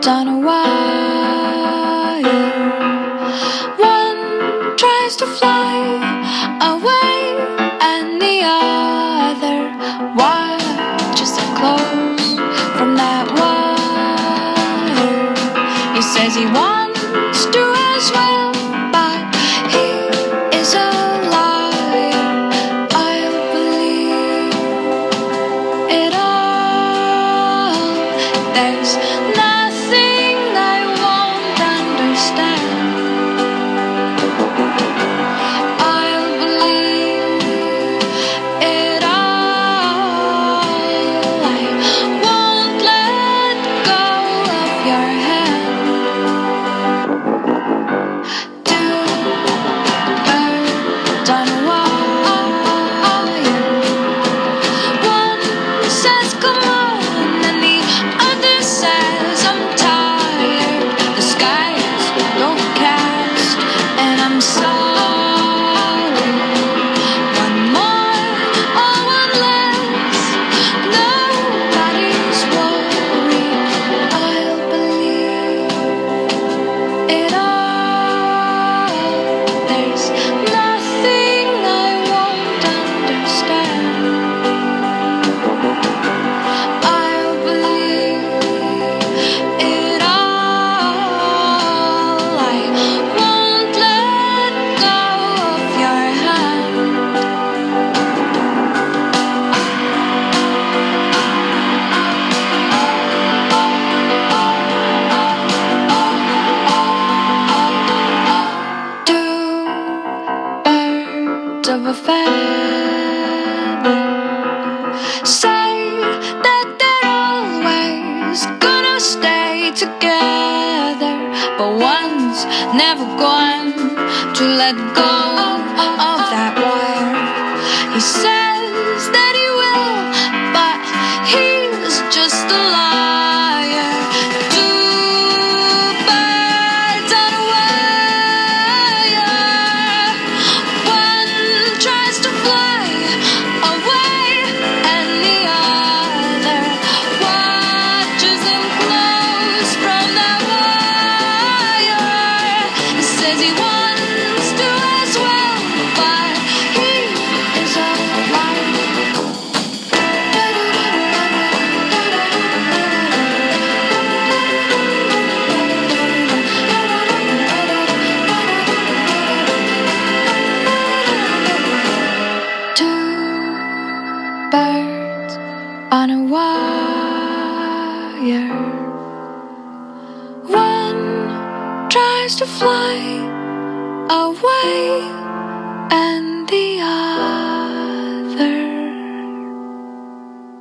on a wire. One tries to fly away, and the other watches it close from that wire. He says he wants to as well, but he is a liar. I'll believe it all. There's nothing I won't understand. I'll believe it all. I won't let go of your hand. Two birds on a wire. One says come on, and the other says I'm tired. The sky is overcast, and I'm sorry. One more or one less, nobody's worried. I'll believe it all. There's nothing I won't understand. I'll believe it all. I won't let go of your hand. Two birds of a feather say that they're always gonna stay together, but one's never going to let go of that wire. He says that he will, but he's just a liar. Two birds on a wire. One tries to fly away, and the other watches him close from that wire. He says he wants to as well, but he is a liar. Two birds on a wire. One tries to fly away,